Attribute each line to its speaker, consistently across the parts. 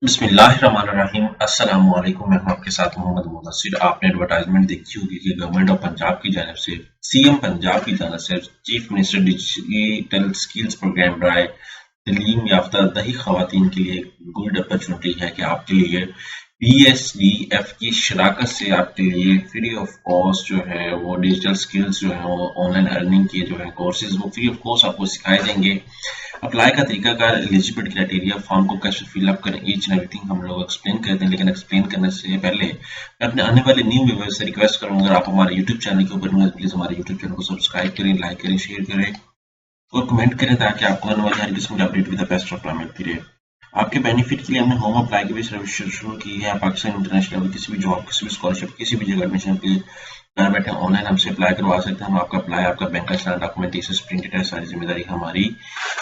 Speaker 1: बिस्मिल्लाहिर्रहमानिर्रहीम। अस्सलाम वालेकुम। मैं हूं आपके साथ मोहम्मद मुदस्सिर। आपने एडवर्टाइजमेंट देखी होगी कि गवर्नमेंट ऑफ पंजाब की जानिब से सीएम पंजाब की जानिब से chief minister digital skills program drive तालीम याफ्ता दही खवातीन के लिए गुड अपॉर्चुनिटी है कि आपके लिए पीएसडीएफ की शराकत से आपके लिए फ्री ऑफ कॉस्ट जो है वो डिजिटल स्किल्स जो है वो ऑनलाइन अर्निंग के जो है कोर्सेज वो फ्री ऑफ कॉस्ट आपको सिखाए जाएंगे। अप्लाई का तरीकाकार, एलिजिबिलिटी क्राइटेरिया, फॉर्म को कैसे फिलअप करें, ईच एंड एवरीथिंग हम लोग एक्सप्लेन करते हैं। लेकिन एक्सप्लेन करने से पहले मैं अपने आने वाले न्यू व्यूअर्स से रिक्वेस्ट करूंगा, अगर आप हमारे यूट्यूब चैनल के ऊपर न्यू प्लीज हमारे यूट्यूब चैनल को सब्सक्राइब करें, लाइक करें, शेयर करें और कमेंट करें ताकि आपको आने वाली हर किस्म की update with the best of time मिलती रहे। आपके बेनिफिट के लिए हमने होम अप्लाई की भी सर्विस शुरू की है। पाकिस्तान इंटरनेशनल लेवल किसी भी जॉब, किसी भी स्कॉलरशिप, किसी भी जगह एडमिशन के लिए घर बैठे ऑनलाइन हमसे अप्लाई करवा सकते हैं। हम आपका अप्लाई, आपका बैंक का सारा डॉक्यूमेंटेशन प्रिंटेड है, सारी जिम्मेदारी हमारी,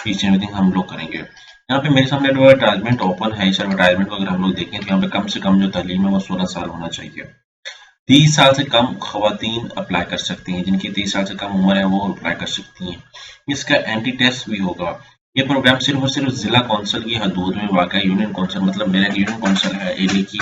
Speaker 1: ईच एंड एवरीथिंग हम लोग करेंगे। यहाँ पे मेरे सामने एडवर्टाइजमेंट ओपन है। इस एडवर्टाइजमेंट को अगर हम लोग देखें तो यहाँ पे कम से कम जो तालीम है वो 16 साल होना चाहिए। 30 साल से कम खवातीन अप्लाई कर सकती हैं, जिनकी 30 साल से कम उम्र है वो अप्लाई कर सकती हैं। इसका एंटी टेस्ट भी होगा। ये प्रोग्राम सिर्फ और सिर्फ जिला कौंसिल की हदूद में वाक़ यूनियन कौंसिल, मतलब मेरा यूनियन कौंसिल है एरिया की,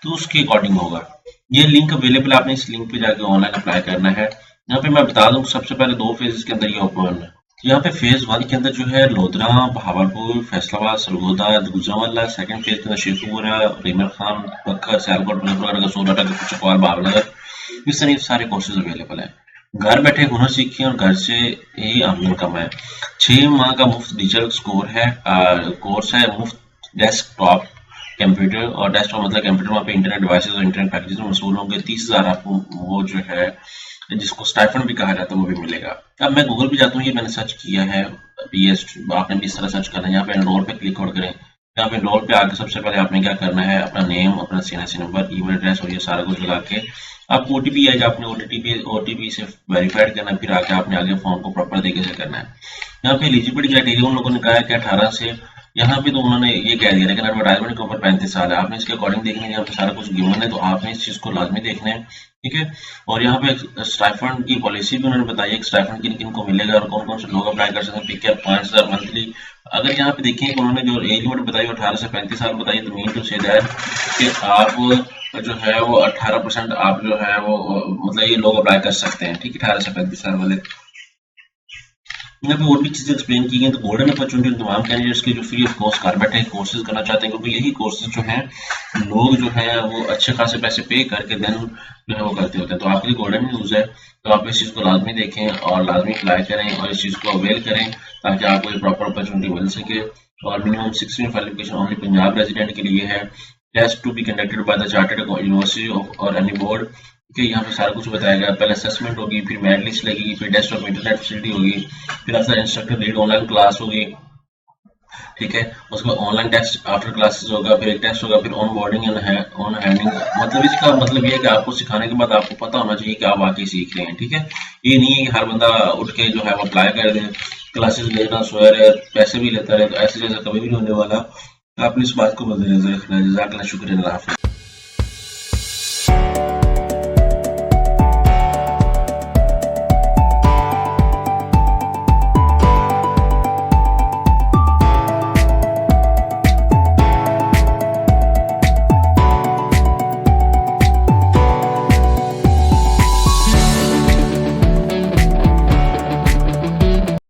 Speaker 1: तो उसके अकॉर्डिंग होगा। ये लिंक अवेलेबल है, आपने इस लिंक पे जाके ऑनलाइन अप्लाई करना है। यहाँ पे मैं बता दूं सबसे पहले 2 फेजेस के अंदर ये ओपन है। यहाँ पे फेज 1 के अंदर जो है लोधरा, बहावलपुर, फैसलाबाद, सरगोदा, गुजरांवाला, सेकंड फेज के अंदर शेखुपुरा, रेमर खान, पक्खर, सियालकोट, मुजफ्फरनगर, सोनाटा, चकवाल, भावनगर, इस तरह सारे कोर्सेज अवेलेबल है। घर बैठे हुनर सीखिए और घर से ही आमदन कमाएं। 6 माह का मुफ्त डिजिटल कोर्स है, मुफ्त डेस्कटॉप कंप्यूटर, और डेस्कटॉप मतलब कंप्यूटर, वहाँ पे इंटरनेट डिवाइसेस और इंटरनेट पैकेजेस मसूल होंगे। 30,000 आपको वो जो है जिसको स्टाइफंड भी कहा जाता है वो भी मिलेगा। अब मैं गूगल पे जाता हूँ, ये मैंने सर्च किया है पीएस, आपने भी इस तरह सर्च करना है। यहाँ पे एनरोल पे क्लिक और करें। यहाँ पे एनरोल पे आके सबसे पहले आपने क्या करना है, अपना नेम, अपना सीएनसी नंबर, ईमेल एड्रेस और ये सारा कुछ लगा के आपको ओटीपी आएगा, आपने ओटीपी से वेरीफाइड करना है, फिर आके आपने आगे फॉर्म को प्रॉपर तरीके से करना है। यहाँ पे एलिजिबिलिटी क्राइटेरिया उन लोगों ने कहा है कि 18 से, यहाँ पे तो उन्होंने ये कह दिया, लेकिन एडवर्टाइजमेंट के ऊपर 35 साल है। आपने इसके अकॉर्डिंग देखना है, यहाँ पे सारा कुछ गिवन है, तो आपने इस चीज को लाजमी देखना है, ठीक है। और यहाँ पे स्टाइफंड की पॉलिसी भी उन्होंने बताई है, स्टाइफंड किन किन को मिलेगा और कौन कौन से लोग अप्लाई कर सकते हैं। ठीक है, 5,000 मंथली। अगर यहाँ पे देखें कि उन्होंने जो एज लिमिट बताई 18 से 35 साल बताई, तो मीन टू से दैट कि आप जो है वो 18% आप जो है वो मतलब ये लोग अप्लाई कर सकते हैं, ठीक है, 18 से 35 साल वाले। यहाँ पे और भी चीजें एक्सप्लेन की गई। तो गोल्डन अपॉर्चुनिटी तमाम कैंडिडेट्स के जो फ्री ऑफ कॉस्ट घर बैठे कोर्सेज करना चाहते हैं, क्योंकि यही कोर्सेज जो हैं लोग जो है वो अच्छे खासे पैसे पे करके देन जो है वो करते होते हैं। तो आपके लिए गोल्डन न्यूज है, तो आप इस चीज को लाजमी देखें और लाजमी अप्लाई करें और इस चीज को अवेल करें ताकि आपको एक प्रॉपर अपॉर्चुनिटी मिल सके। और minimum 16 qualification only Punjab resident के लिए है। Test to be conducted by the chartered university और एनी बोर्ड, ठीक है। यहाँ पे सारा कुछ बताया गया। पहले असेसमेंट होगी, फिर मेरिट लिस्ट लगेगी, फिर टेस्ट ऑफ इंटरनेट फैसिलिटी होगी, फिर after instructor read online class होगी, ठीक है। उसके बाद ऑनलाइन टेस्ट आफ्टर क्लासेस होगा, फिर एक टेस्ट होगा, फिर on boarding and on handing. मतलब इसका मतलब ये है कि आपको सिखाने के बाद आपको पता होना चाहिए कि आप वाकई सीख रहे हैं, ठीक है। ये नहीं है कि हर बंदा उठ के जो है वो अप्लाई कर दे, क्लासेस लेना, सोया रहे, पैसे भी लेता रहे, तो ऐसे जैसा कभी भी नहीं होने वाला। आपने इस बात को मद्देनजर रखना है। जज़ाकल्लाह, शुक्रिया, अल्लाह हाफ़िज़।